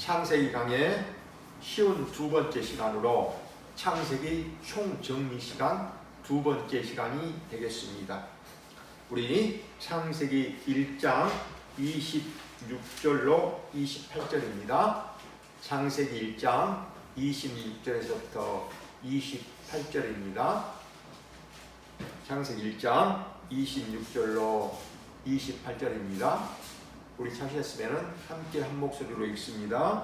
창세기 강의 쉬운 두 번째 시간으로 창세기 총정리 시간 두 번째 시간이 되겠습니다. 우리 창세기 1장 26절로 28절입니다. 창세기 1장 26절에서부터 28절입니다. 창세기 1장 26절로 28절입니다. 우리 찾으셨으면 함께 한 목소리로 읽습니다.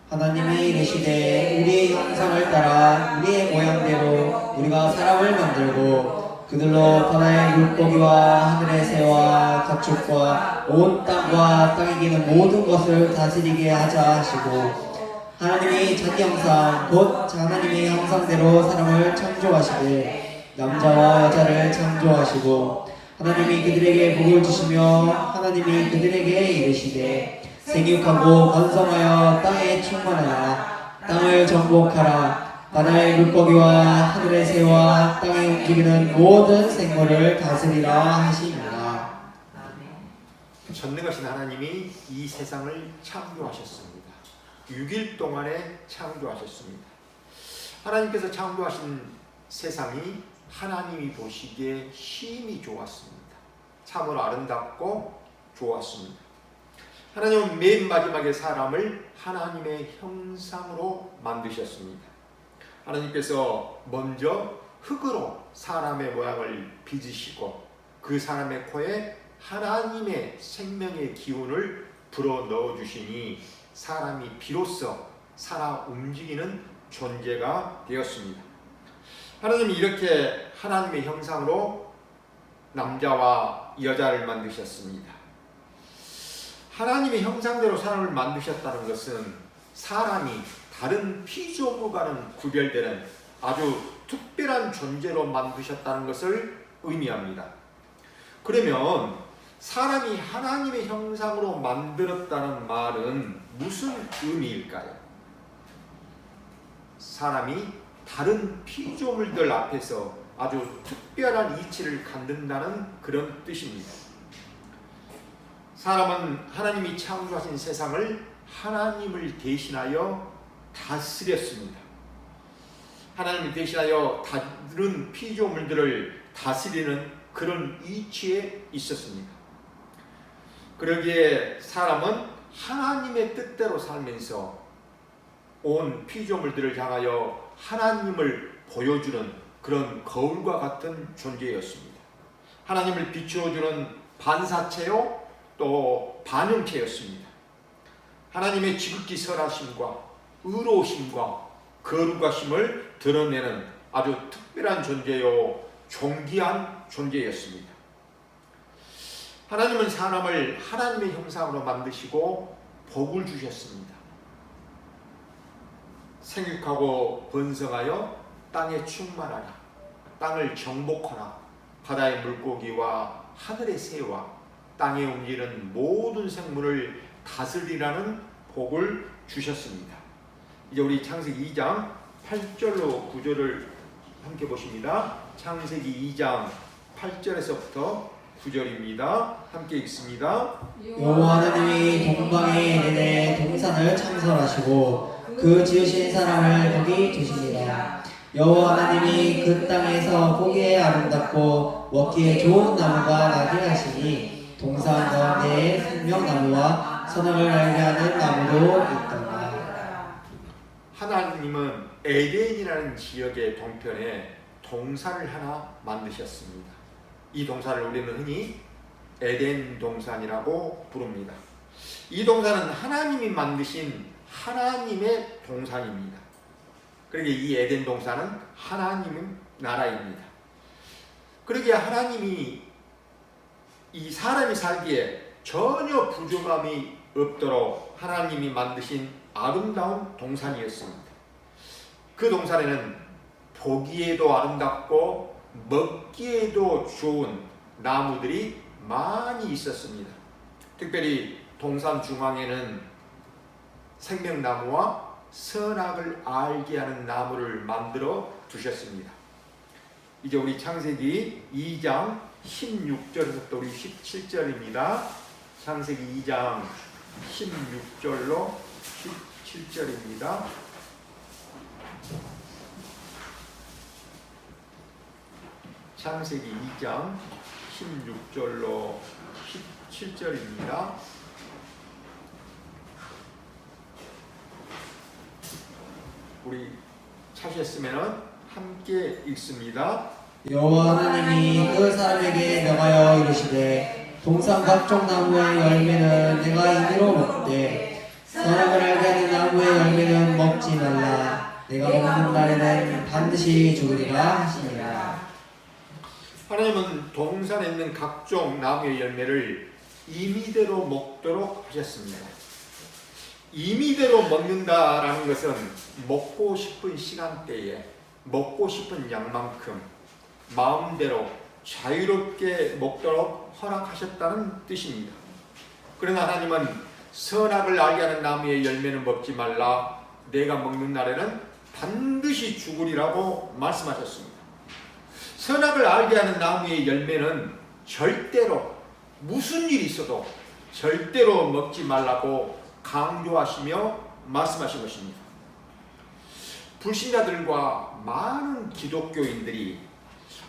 하나님이 이르시되 우리의 형상을 따라 우리의 모양대로 우리가 사람을 만들고 그들로 바다의 물고기와 하늘의 새와 가축과 온 땅과 땅에 기는 모든 것을 다스리게 하자 하시고, 하나님이 자기 형상 곧 하나님의 형상대로 사람을 창조하시되 남자와 여자를 창조하시고, 하나님이 그들에게 복을 주시며 하나님이 그들에게 이르시되 생육하고 번성하여 땅에 충만하라. 땅을 정복하라. 바다의 물고기와 하늘의 새와 땅에 움직이는 모든 생물을 다스리라 하시니라. 전능하신 하나님이 이 세상을 창조하셨습니다. 6일 동안에 창조하셨습니다. 하나님께서 창조하신 세상이 하나님이 보시기에 심히 좋았습니다. 참으로 아름답고 좋았습니다. 하나님은 맨 마지막에 사람을 하나님의 형상으로 만드셨습니다. 하나님께서 먼저 흙으로 사람의 모양을 빚으시고 그 사람의 코에 하나님의 생명의 기운을 불어 넣어 주시니 사람이 비로소 살아 움직이는 존재가 되었습니다. 하나님이 이렇게 하나님의 형상으로 남자와 여자를 만드셨습니다. 하나님의 형상대로 사람을 만드셨다는 것은 사람이 다른 피조물과는 구별되는 아주 특별한 존재로 만드셨다는 것을 의미합니다. 그러면 사람이 하나님의 형상으로 만들었다는 말은 무슨 의미일까요? 사람이 다른 피조물들 앞에서 아주 특별한 이치를 갖는다는 그런 뜻입니다. 사람은 하나님이 창조하신 세상을 하나님을 대신하여 다스렸습니다. 하나님을 대신하여 다른 피조물들을 다스리는 그런 이치에 있었습니다. 그러기에 사람은 하나님의 뜻대로 살면서 온 피조물들을 향하여 하나님을 보여주는 그런 거울과 같은 존재였습니다. 하나님을 비추어주는 반사체요 또 반영체였습니다. 하나님의 지극히 선하심과 의로우심과 거룩하심을 드러내는 아주 특별한 존재요 존귀한 존재였습니다. 하나님은 사람을 하나님의 형상으로 만드시고 복을 주셨습니다. 생육하고 번성하여 땅에 충만하라. 땅을 정복하라. 바다의 물고기와 하늘의 새와 땅에 움직이는 모든 생물을 다스리라는 복을 주셨습니다. 이제 우리 창세기 2장 8절로 9절을 함께 보십니다. 창세기 2장 8절에서부터 9절입니다. 함께 읽습니다. 여호와 하나님이 동방에 이르되 동산을 창설하시고 그 지으신 사람을 거기 두시니라. 여호와 하나님이 그 땅에서 보기에 아름답고 먹기에 좋은 나무가 나게 하시니 동산 가운데에 생명나무와 선악을 알게 하는 나무도 있더라. 하나님은 에덴이라는 지역의 동편에 동산을 하나 만드셨습니다. 이 동산을 우리는 흔히 에덴 동산이라고 부릅니다. 이 동산은 하나님이 만드신 하나님의 동산입니다. 그러기에 이 에덴 동산은 하나님의 나라입니다. 그러기에 하나님이 이 사람이 살기에 전혀 부족함이 없도록 하나님이 만드신 아름다운 동산이었습니다. 그 동산에는 보기에도 아름답고 먹기에도 좋은 나무들이 많이 있었습니다. 특별히 동산 중앙에는 생명나무와 선악을 알게 하는 나무를 만들어 두셨습니다. 이제 우리 창세기 2장 16절에서부터 우리 17절입니다. 창세기 2장 16절로 17절입니다. 창세기 2장 16절로 17절입니다. 우리 찾으셨으면 함께 읽습니다. 여호와 하나님이 그 사람에게 명하여 이르시되 동산 각종 나무의 열매는 내가 임의로 먹되 선악을 알게 하는 나무의 열매는 먹지 말라. 내가 먹는 날에는 반드시 죽으리라 하시니라. 하나님은 동산에 있는 각종 나무의 열매를 임의대로 먹도록 하셨습니다. 임의대로 먹는다라는 것은 먹고 싶은 시간대에 먹고 싶은 양만큼 마음대로 자유롭게 먹도록 허락하셨다는 뜻입니다. 그러나 하나님은 선악을 알게 하는 나무의 열매는 먹지 말라. 내가 먹는 날에는 반드시 죽으리라고 말씀하셨습니다. 선악을 알게 하는 나무의 열매는 절대로 무슨 일이 있어도 절대로 먹지 말라고 강조하시며 말씀하신 것입니다. 불신자들과 많은 기독교인들이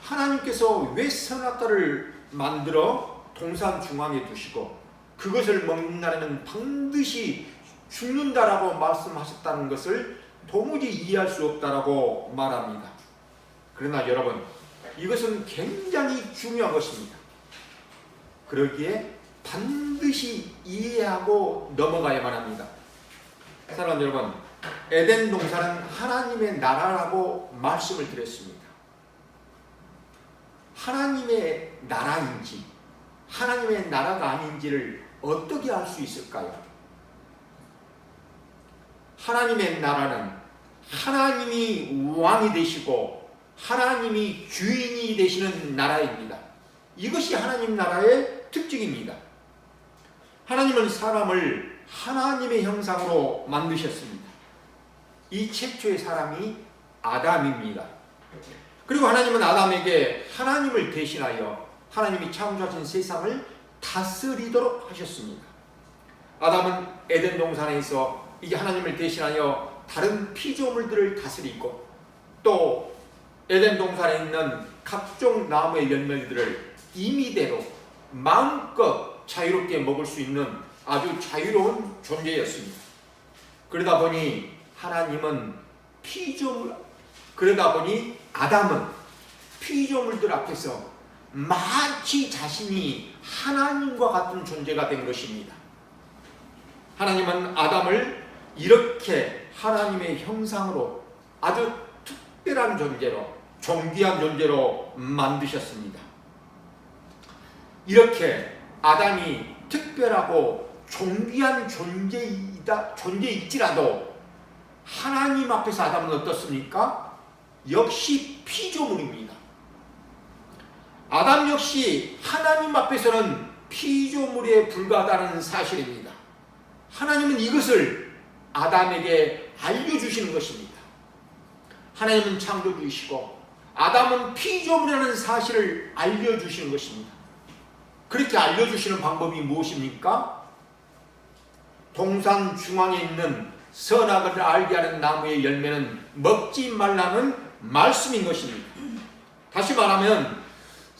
하나님께서 왜 선악과를 만들어 동산 중앙에 두시고 그것을 먹는 날에는 반드시 죽는다라고 말씀하셨다는 것을 도무지 이해할 수 없다라고 말합니다. 그러나 여러분, 이것은 굉장히 중요한 것입니다. 그러기에 반드시 이해하고 넘어가야만 합니다. 사랑하는 여러분, 에덴 동산은 하나님의 나라라고 말씀을 드렸습니다. 하나님의 나라인지 하나님의 나라가 아닌지를 어떻게 알 수 있을까요? 하나님의 나라는 하나님이 왕이 되시고 하나님이 주인이 되시는 나라입니다. 이것이 하나님 나라의 특징입니다. 하나님은 사람을 하나님의 형상으로 만드셨습니다. 이 최초의 사람이 아담입니다. 그리고 하나님은 아담에게 하나님을 대신하여 하나님이 창조하신 세상을 다스리도록 하셨습니다. 아담은 에덴 동산에서 이제 하나님을 대신하여 다른 피조물들을 다스리고 또 에덴 동산에 있는 각종 나무의 열매들을 임의대로 마음껏 자유롭게 먹을 수 있는 아주 자유로운 존재였습니다. 그러다 보니 아담은 피조물들 앞에서 마치 자신이 하나님과 같은 존재가 된 것입니다. 하나님은 아담을 이렇게 하나님의 형상으로 아주 특별한 존재로 존귀한 존재로 만드셨습니다. 이렇게 아담이 특별하고 존귀한 존재일지라도 하나님 앞에서 아담은 어떻습니까? 역시 피조물입니다. 아담 역시 하나님 앞에서는 피조물에 불과하다는 사실입니다. 하나님은 이것을 아담에게 알려주시는 것입니다. 하나님은 창조주이시고 아담은 피조물이라는 사실을 알려주시는 것입니다. 그렇게 알려주시는 방법이 무엇입니까? 동산 중앙에 있는 선악을 알게 하는 나무의 열매는 먹지 말라는 말씀인 것입니다. 다시 말하면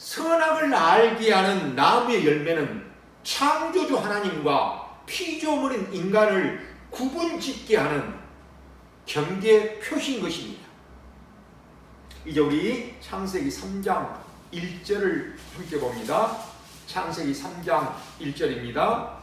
선악을 알게 하는 나무의 열매는 창조주 하나님과 피조물인 인간을 구분짓게 하는 경계 표시인 것입니다. 이제 우리 창세기 3장 1절을 함께 봅니다. 창세기 3장 1절입니다.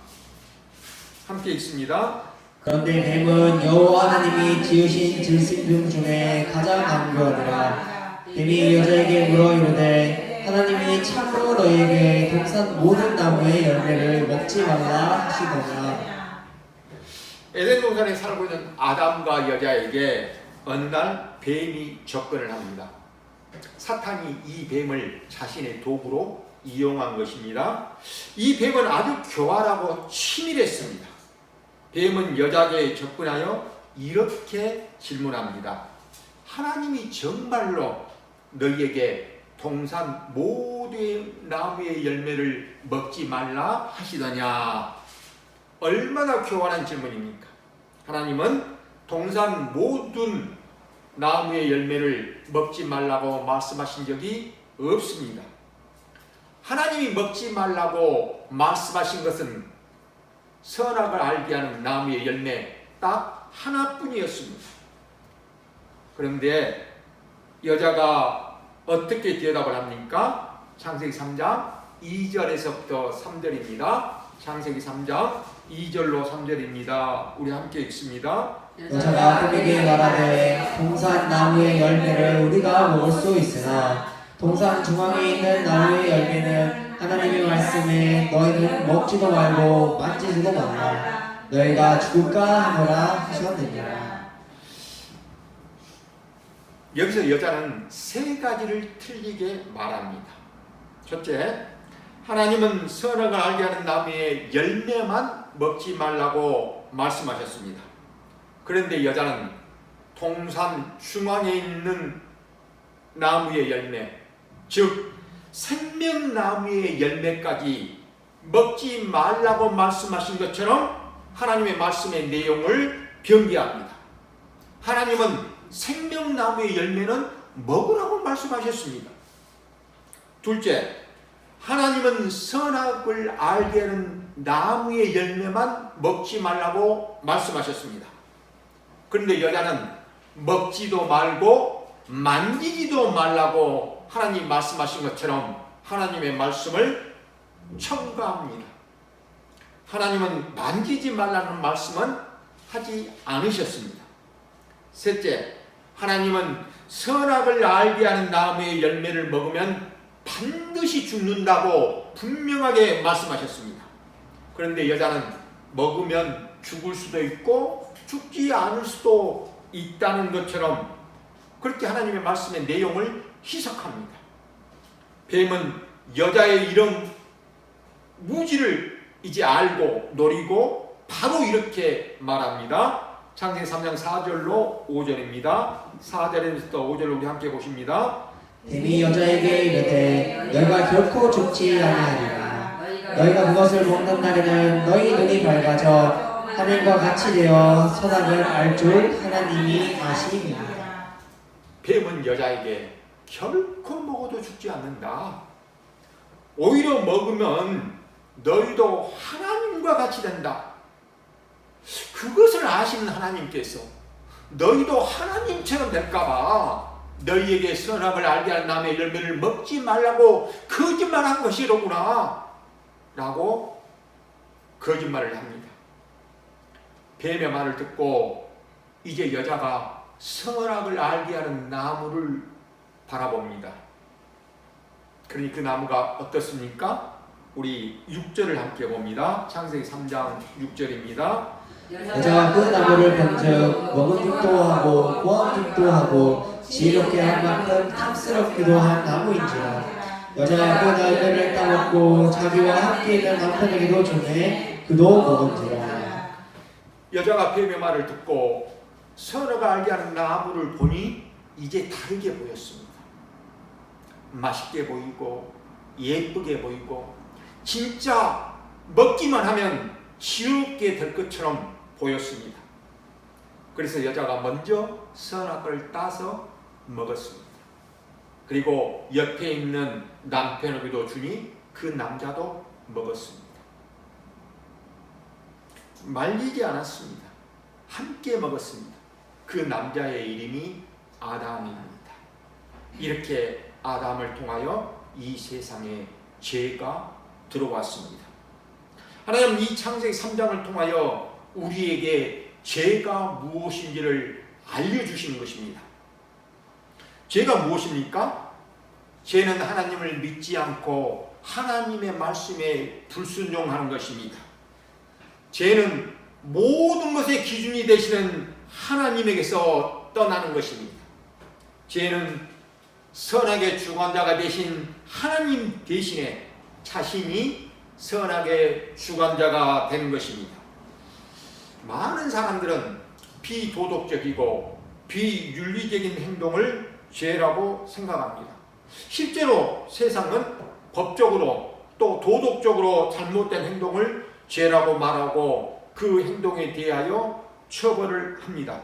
함께 읽습니다. 그런데 뱀은 여호와 하나님이 지으신 들짐승 중에 가장 강교하더라. 뱀이 여자에게 물어 이르되 하나님이 참으로 너희에게 동산 모든 나무의 열매를 먹지 말라 하시더냐. 에덴 동산에 살고 있는 아담과 여자에게 어느 날 뱀이 접근을 합니다. 사탄이 이 뱀을 자신의 도구로 이용한 것입니다. 이 뱀은 아주 교활하고 치밀했습니다. 뱀은 여자에게 접근하여 이렇게 질문합니다. 하나님이 정말로 너희에게 동산 모두의 나무의 열매를 먹지 말라 하시더냐? 얼마나 교활한 질문입니까? 하나님은 동산 모든 나무의 열매를 먹지 말라고 말씀하신 적이 없습니다. 하나님이 먹지 말라고 말씀하신 것은 선악을 알게 하는 나무의 열매 딱 하나뿐이었습니다. 그런데 여자가 어떻게 대답을 합니까? 창세기 3장 2절에서부터 3절입니다. 창세기 3장 2절로 3절입니다. 우리 함께 읽습니다. 여자가 그에게 말하되 동산 나무의 열매를 우리가 먹을 수 있으나 동산 중앙에 있는 나무의 열매는 하나님의 말씀에 너희는 먹지도 말고 만지지도 말라 너희가 죽을까 하노라 하셨느니라. 여기서 여자는 세 가지를 틀리게 말합니다. 첫째, 하나님은 선악을 알게 하는 나무의 열매만 먹지 말라고 말씀하셨습니다. 그런데 여자는 동산 중앙에 있는 나무의 열매, 즉 생명나무의 열매까지 먹지 말라고 말씀하신 것처럼 하나님의 말씀의 내용을 변개합니다. 하나님은 생명나무의 열매는 먹으라고 말씀하셨습니다. 둘째, 하나님은 선악을 알게 하는 나무의 열매만 먹지 말라고 말씀하셨습니다. 그런데 여자는 먹지도 말고 만지지도 말라고 하나님 말씀하신 것처럼 하나님의 말씀을 첨가합니다. 하나님은 만지지 말라는 말씀은 하지 않으셨습니다. 셋째, 하나님은 선악을 알게 하는 나무의 열매를 먹으면 반드시 죽는다고 분명하게 말씀하셨습니다. 그런데 여자는 먹으면 죽을 수도 있고 죽지 않을 수도 있다는 것처럼 그렇게 하나님의 말씀의 내용을 해석합니다. 뱀은 여자의 이런 무지를 이제 알고 노리고 바로 이렇게 말합니다. 창세기 3장 4절로 5절입니다. 4절에서 5절로 우리 함께 보십니다. 뱀이 여자에게 이르되 너희가 결코 죽지 아니하리라 너희가 그것을 먹는 날에는 너희 눈이 밝아져 하늘과 같이 되어 선악을 알 줄 하나님이 아심이니라. 뱀은 여자에게 결코 먹어도 죽지 않는다. 오히려 먹으면 너희도 하나님과 같이 된다. 그것을 아시는 하나님께서 너희도 하나님처럼 될까봐 너희에게 선악을 알게 하는 나무의 열매를 먹지 말라고 거짓말한 것이로구나 라고 거짓말을 합니다. 뱀의 말을 듣고 이제 여자가 선악을 알게 하는 나무를 바라봅니다. 그러니 그 나무가 어떻습니까? 우리 6절을 함께 봅니다. 창세기 3장 6절입니다. 여자가 그 나무를 본즉 먹은 듯도 하고 보한 듯도 하고 지혜롭게 할 만큼 탐스럽기도 한 나무인지라. 여자가 그 열매를 따먹고 자기와 함께 있는 남편에게도 주매 그도 먹은지라. 여자가 뱀의 말을 듣고 선악을 알게 하는 나무를 보니 이제 다르게 보였습니다. 맛있게 보이고 예쁘게 보이고 진짜 먹기만 하면 지옥게 될 것처럼 보였습니다. 그래서 여자가 먼저 선악을 따서 먹었습니다. 그리고 옆에 있는 남편에게도 주니 그 남자도 먹었습니다. 말리지 않았습니다. 함께 먹었습니다. 그 남자의 이름이 아담입니다. 이렇게 아담을 통하여 이 세상에 죄가 들어왔습니다. 하나님은 이 창세기 3장을 통하여 우리에게 죄가 무엇인지를 알려주시는 것입니다. 죄가 무엇입니까? 죄는 하나님을 믿지 않고 하나님의 말씀에 불순종하는 것입니다. 죄는 모든 것의 기준이 되시는 하나님에게서 떠나는 것입니다. 죄는 선악의 주관자가 되신 하나님 대신에 자신이 선악의 주관자가 되는 것입니다. 많은 사람들은 비도덕적이고 비윤리적인 행동을 죄라고 생각합니다. 실제로 세상은 법적으로 또 도덕적으로 잘못된 행동을 죄라고 말하고 그 행동에 대하여 처벌을 합니다.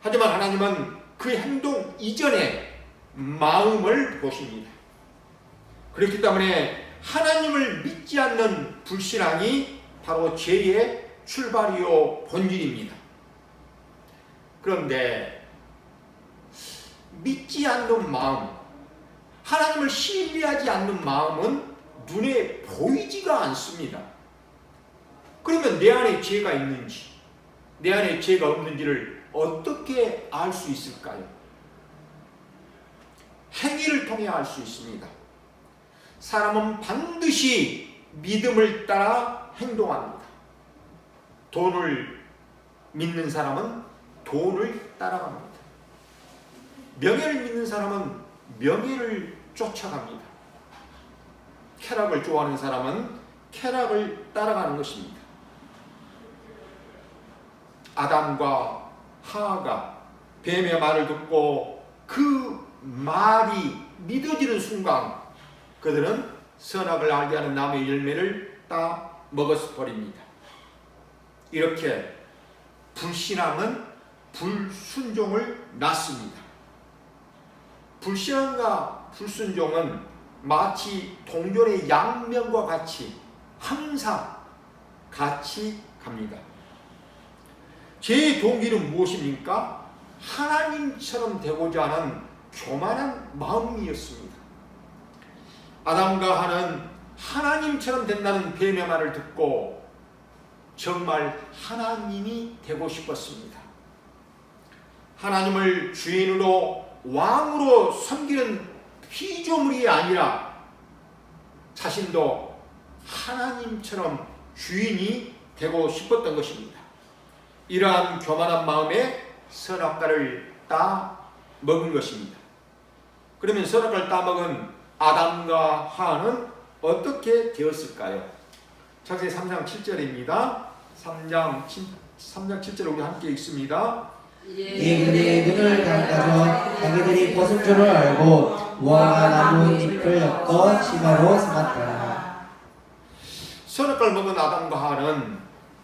하지만 하나님은 그 행동 이전에 마음을 보십니다. 그렇기 때문에 하나님을 믿지 않는 불신앙이 바로 죄의 출발이요 본질입니다. 그런데 믿지 않는 마음, 하나님을 신뢰하지 않는 마음은 눈에 보이지가 않습니다. 그러면 내 안에 죄가 있는지, 내 안에 죄가 없는지를 어떻게 알 수 있을까요? 행위를 통해 알 수 있습니다. 사람은 반드시 믿음을 따라 행동합니다. 돈을 믿는 사람은 돈을 따라갑니다. 명예를 믿는 사람은 명예를 쫓아갑니다. 쾌락을 좋아하는 사람은 쾌락을 따라가는 것입니다. 아담과 하와가 뱀의 말을 듣고 그 말이 믿어지는 순간 그들은 선악을 알게 하는 나무의 열매를 따 먹어 버립니다. 이렇게 불신앙은 불순종을 낳습니다. 불신앙과 불순종은 마치 동전의 양면과 같이 항상 같이 갑니다. 죄의 동기는 무엇입니까? 하나님처럼 되고자 하는 교만한 마음이었습니다. 아담과 하는 하나님처럼 된다는 뱀의 말을 듣고 정말 하나님이 되고 싶었습니다. 하나님을 주인으로 왕으로 섬기는 피조물이 아니라 자신도 하나님처럼 주인이 되고 싶었던 것입니다. 이러한 교만한 마음에 선악과를 따 먹은 것입니다. 그러면 선악과를 따 먹은 아담과 하와는 어떻게 되었을까요? 창세기 3장 7절입니다. 3장 7절 우리 함께 읽습니다. 그들의 눈을 감가져 자기들이 벗은 줄을 알고 무화과 나뭇잎을 엮어 치마로 삼았더라. 선악과를 먹은 아담과 하와는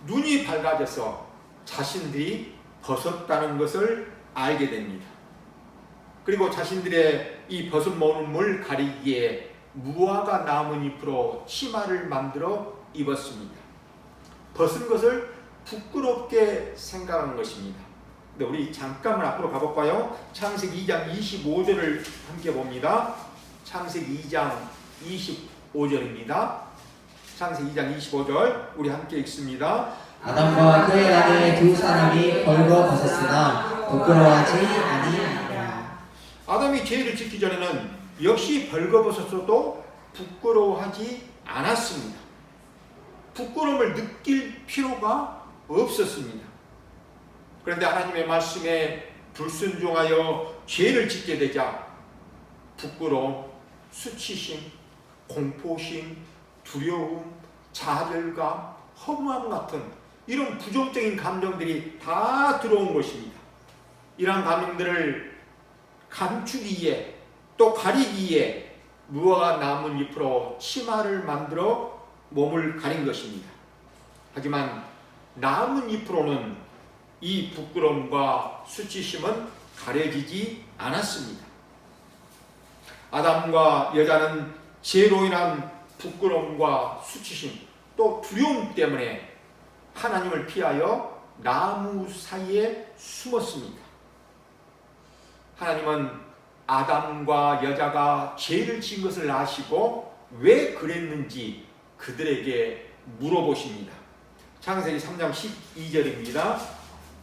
눈이 밝아져서 자신들이 벗었다는 것을 알게 됩니다. 그리고 자신들의 이 벗은 몸을 가리기에 무화과 나뭇잎으로 치마를 만들어 입었습니다. 벗은 것을 부끄럽게 생각한 것입니다. 근데 우리 잠깐만 앞으로 가볼까요? 창세기 2장 25절을 함께 봅니다. 창세기 2장 25절입니다. 창세기 2장 25절 우리 함께 읽습니다. 아담과 그의 아내 두 사람이 벌거벗었으나 부끄러워하지 아니하니라. 아담이 죄를 짓기 전에는 역시 벌거벗었어도 부끄러워하지 않았습니다. 부끄러움을 느낄 필요가 없었습니다. 그런데 하나님의 말씀에 불순종하여 죄를 짓게 되자 부끄러움, 수치심, 공포심, 두려움, 좌절감, 허무함 같은 이런 부정적인 감정들이 다 들어온 것입니다. 이러한 감정들을 감추기에 또 가리기에 무화과 나뭇잎으로 치마를 만들어 몸을 가린 것입니다. 하지만 나뭇잎으로는 이 부끄러움과 수치심은 가려지지 않았습니다. 아담과 여자는 죄로 인한 부끄러움과 수치심 또 두려움 때문에 하나님을 피하여 나무 사이에 숨었습니다. 하나님은 아담과 여자가 죄를 지은 것을 아시고 왜 그랬는지 그들에게 물어보십니다. 창세기 3장 12절입니다.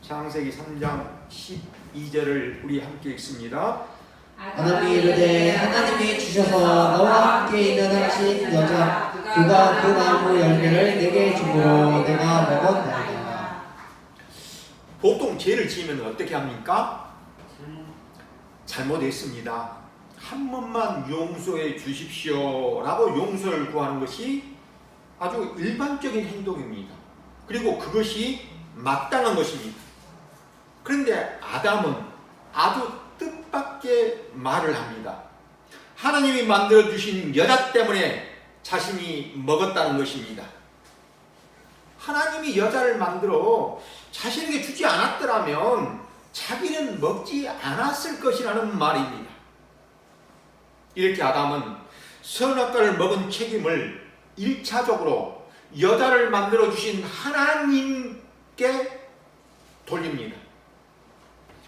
창세기 3장 12절을 우리 함께 읽습니다. 아담이 이르되 하나님이 주셔서 너와 함께 있는 당신 여자 그가 그 나무 열매를 내게 주므로 내가 먹었나이다. 보통 죄를 지으면 어떻게 합니까? 잘못했습니다. 한 번만 용서해 주십시오 라고 용서를 구하는 것이 아주 일반적인 행동입니다. 그리고 그것이 마땅한 것입니다. 그런데 아담은 아주 뜻밖의 말을 합니다. 하나님이 만들어주신 여자 때문에 자신이 먹었다는 것입니다. 하나님이 여자를 만들어 자신에게 주지 않았더라면 자기는 먹지 않았을 것이라는 말입니다. 이렇게 아담은 선악과를 먹은 책임을 1차적으로 여자를 만들어 주신 하나님께 돌립니다.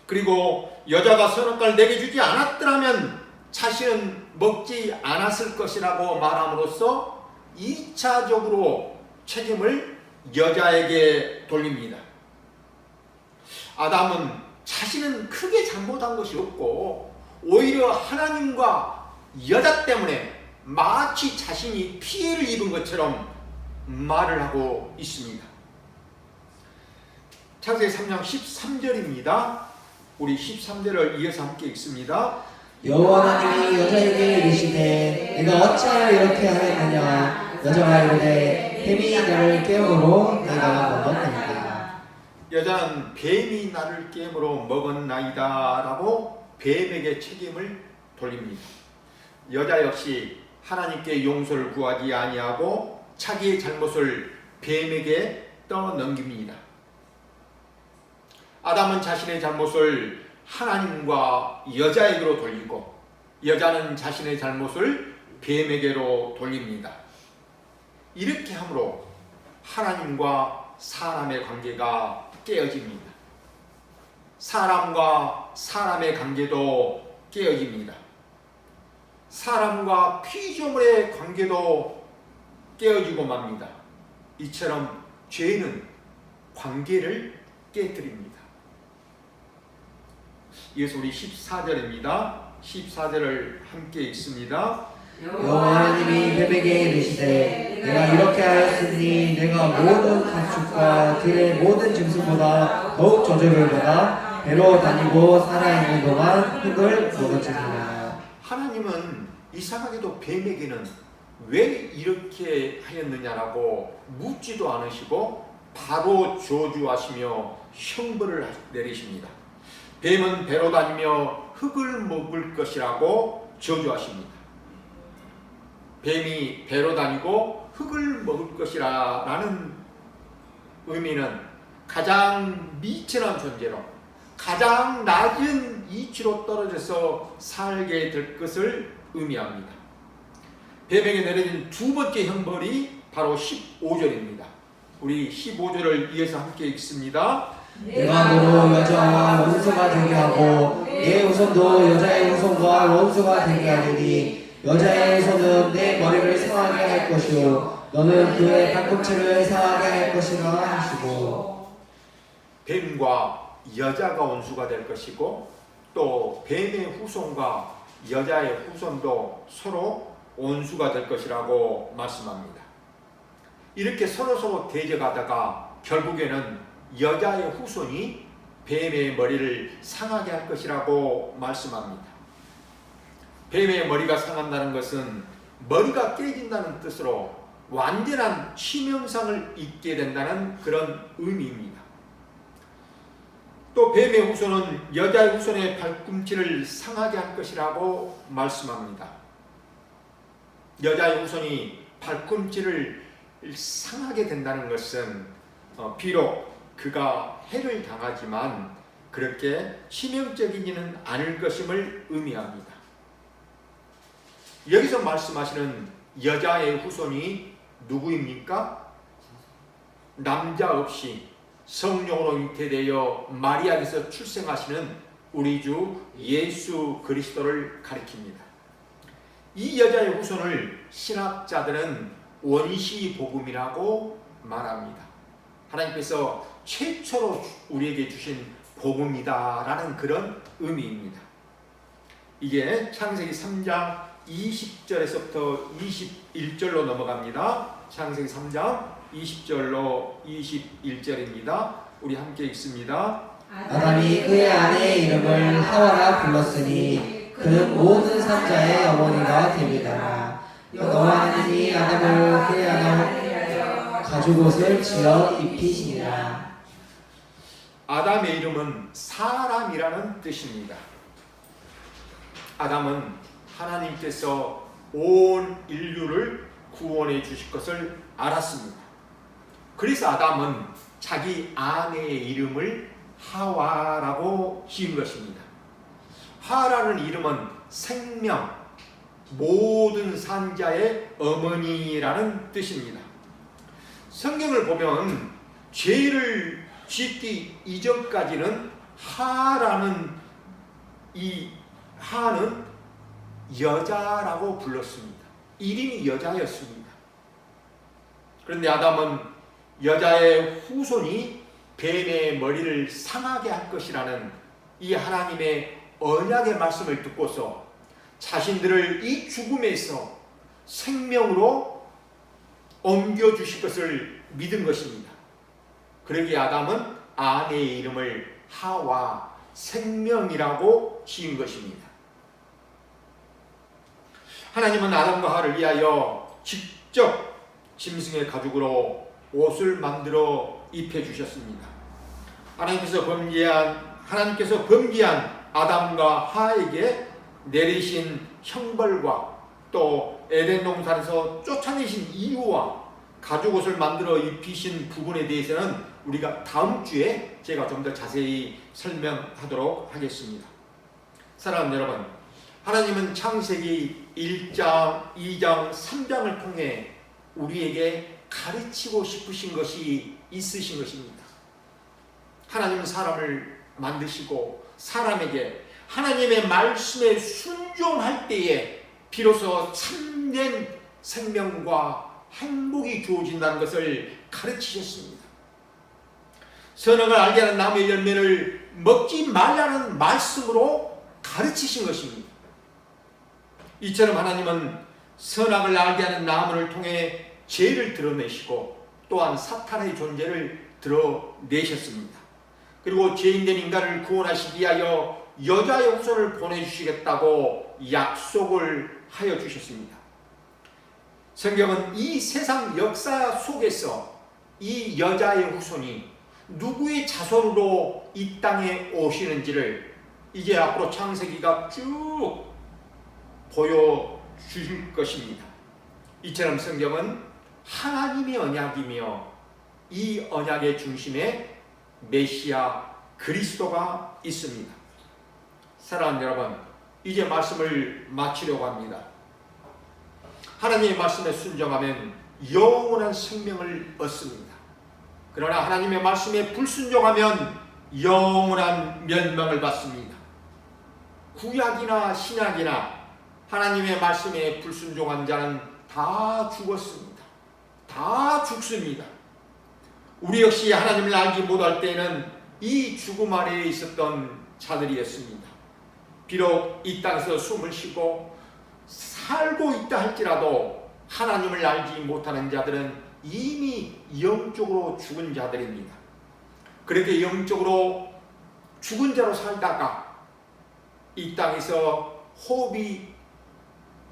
그리고 여자가 선악과를 내게 주지 않았더라면 자신은 먹지 않았을 것이라고 말함으로써 2차적으로 책임을 여자에게 돌립니다. 아담은 자신은 크게 잘못한 것이 없고 오히려 하나님과 여자 때문에 마치 자신이 피해를 입은 것처럼 말을 하고 있습니다. 창세기 3장 13절입니다. 우리 13절을 이어서 함께 읽습니다. 여호와 하나님이 여자에게 이르시되 내가 어찌하여 이렇게 하였느냐. 여자가 이르되 뱀이 나를 깨우므로 내가 먹었나이다. 여자는 뱀이 나를 깨우므로 먹었나이다 라고 뱀에게 책임을 돌립니다. 여자 역시 하나님께 용서를 구하지 아니하고 자기의 잘못을 뱀에게 떠넘깁니다. 아담은 자신의 잘못을 하나님과 여자에게로 돌리고 여자는 자신의 잘못을 뱀에게로 돌립니다. 이렇게 함으로 하나님과 사람의 관계가 깨어집니다. 사람과 사람의 관계도 깨어집니다. 사람과 피조물의 관계도 깨어지고 맙니다. 이처럼 죄는 관계를 깨뜨립니다. 이어서 우리 14절입니다. 14절을 함께 읽습니다. 여호와 하나님이 뱀에게 이르시되 내가 이렇게 하였으니 내가 모든 가축과 들의 모든 짐승보다 더욱 저주를 받아 배로 다니고 살아있는 동안 흙을 먹었으리라. 하나님은 이상하게도 뱀에게는 왜 이렇게 하였느냐라고 묻지도 않으시고 바로 저주하시며 형벌을 내리십니다. 뱀은 배로 다니며 흙을 먹을 것이라고 저주하십니다. 뱀이 배로 다니고 흙을 먹을 것이라는 의미는 가장 미천한 존재로 가장 낮은 이치로 떨어져서 살게 될 것을 의미합니다. 뱀에게 내려진 두 번째 형벌이 바로 15절입니다. 우리 15절을 이어서 함께 읽습니다. 내가 너로 여자와 원수가 되게 하고 내 후손도 여자의 후손과 원수가 되게 하리니 여자의 후손은 내 머리를 상하게 할 것이요 너는 그의 발꿈치를 상하게 할 것이라 하시고. 뱀과 여자가 원수가 될 것이고 또 뱀의 후손과 여자의 후손도 서로 원수가 될 것이라고 말씀합니다. 이렇게 서로 대적하다가 결국에는 여자의 후손이 뱀의 머리를 상하게 할 것이라고 말씀합니다. 뱀의 머리가 상한다는 것은 머리가 깨진다는 뜻으로 완전한 치명상을 입게 된다는 그런 의미입니다. 또 뱀의 후손은 여자의 후손의 발꿈치를 상하게 할 것이라고 말씀합니다. 여자의 후손이 발꿈치를 상하게 된다는 것은 비록 그가 해를 당하지만 그렇게 치명적이지는 않을 것임을 의미합니다. 여기서 말씀하시는 여자의 후손이 누구입니까? 남자 없이 성령으로 잉태되어 마리아에서 출생하시는 우리 주 예수 그리스도를 가리킵니다. 이 여자의 후손을 신학자들은 원시 복음이라고 말합니다. 하나님께서 최초로 우리에게 주신 복음이다라는 그런 의미입니다. 이게 창세기 3장 20절에서부터 21절로 넘어갑니다. 창세기 3장 20절로 21절입니다. 우리 함께 읽습니다. 아담이 그의 아내의 이름을 하와라 불렀으니 그는 모든 산자의 어머니가 됩니다. 여호와 하나님이 아담을 그의 아내를 가죽옷을 지어 입히시니라. 아담의 이름은 사람이라는 뜻입니다. 아담은 하나님께서 온 인류를 구원해 주실 것을 알았습니다. 그래서 아담은 자기 아내의 이름을 하와라고 지은 것입니다. 하라는 이름은 생명, 모든 산자의 어머니라는 뜻입니다. 성경을 보면 죄를 짓기 이전까지는 하라는 이 하는 여자라고 불렀습니다. 이름이 여자였습니다. 그런데 아담은 여자의 후손이 뱀의 머리를 상하게 할 것이라는 이 하나님의 언약의 말씀을 듣고서 자신들을 이 죽음에서 생명으로 옮겨주실 것을 믿은 것입니다. 그러기에 아담은 아내의 이름을 하와, 생명이라고 지은 것입니다. 하나님은 아담과 하와를 위하여 직접 짐승의 가죽으로 옷을 만들어 입혀주셨습니다. 하나님께서 범죄한 아담과 하와에게 내리신 형벌과 또 에덴 동산에서 쫓아내신 이유와 가죽옷을 만들어 입히신 부분에 대해서는 우리가 다음 주에 제가 좀 더 자세히 설명하도록 하겠습니다. 사랑하는 여러분, 하나님은 창세기 1장, 2장, 3장을 통해 우리에게 가르치고 싶으신 것이 있으신 것입니다. 하나님은 사람을 만드시고 사람에게 하나님의 말씀에 순종할 때에 비로소 참된 생명과 행복이 주어진다는 것을 가르치셨습니다. 선악을 알게 하는 나무의 열매를 먹지 말라는 말씀으로 가르치신 것입니다. 이처럼 하나님은 선악을 알게 하는 나무를 통해 죄를 드러내시고 또한 사탄의 존재를 드러내셨습니다. 그리고 죄인된 인간을 구원하시기 위하여 여자의 후손을 보내주시겠다고 약속을 하여 주셨습니다. 성경은 이 세상 역사 속에서 이 여자의 후손이 누구의 자손으로 이 땅에 오시는지를 이제 앞으로 창세기가 쭉 보여주실 것입니다. 이처럼 성경은 하나님의 언약이며 이 언약의 중심에 메시아 그리스도가 있습니다. 사랑하는 여러분, 이제 말씀을 마치려고 합니다. 하나님의 말씀에 순종하면 영원한 생명을 얻습니다. 그러나 하나님의 말씀에 불순종하면 영원한 멸망을 받습니다. 구약이나 신약이나 하나님의 말씀에 불순종한 자는 다 죽었습니다. 다 죽습니다. 우리 역시 하나님을 알지 못할 때에는 이 죽음 아래에 있었던 자들이었습니다. 비록 이 땅에서 숨을 쉬고 살고 있다 할지라도 하나님을 알지 못하는 자들은 이미 영적으로 죽은 자들입니다. 그렇게 영적으로 죽은 자로 살다가 이 땅에서 호흡이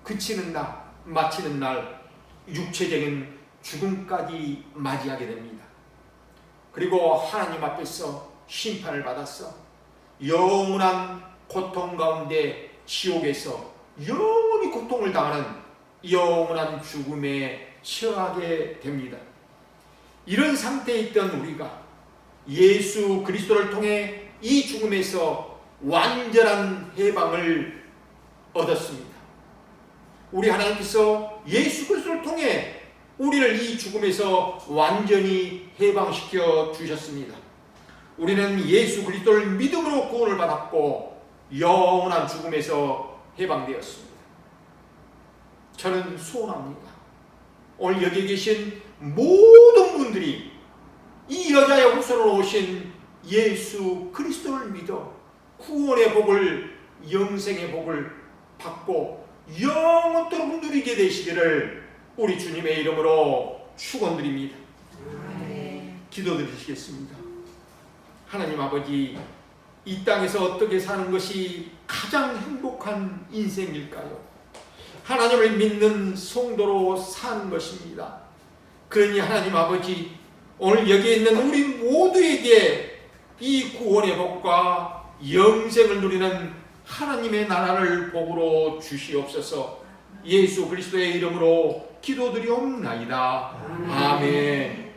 그치는 날, 마치는 날 육체적인 죽음까지 맞이하게 됩니다. 그리고 하나님 앞에서 심판을 받았어 영원한 고통 가운데 지옥에서 영원히 고통을 당하는 영원한 죽음에 처하게 됩니다. 이런 상태에 있던 우리가 예수 그리스도를 통해 이 죽음에서 완전한 해방을 얻었습니다. 우리 하나님께서 예수 그리스도를 통해 우리를 이 죽음에서 완전히 해방시켜 주셨습니다. 우리는 예수 그리스도를 믿음으로 구원을 받았고 영원한 죽음에서 해방되었습니다. 저는 소원합니다. 오늘 여기 계신 모든 분들이 이 여자의 후손으로 오신 예수 그리스도를 믿어 구원의 복을, 영생의 복을 받고 영원토록 누리게 되시기를 우리 주님의 이름으로 축원드립니다. 기도드리시겠습니다. 하나님 아버지, 이 땅에서 어떻게 사는 것이 가장 행복한 인생일까요? 하나님을 믿는 성도로 사는 것입니다. 그러니 하나님 아버지, 오늘 여기에 있는 우리 모두에게 이 구원의 복과 영생을 누리는 하나님의 나라를 복으로 주시옵소서. 예수 그리스도의 이름으로 기도드리옵나이다. 아멘.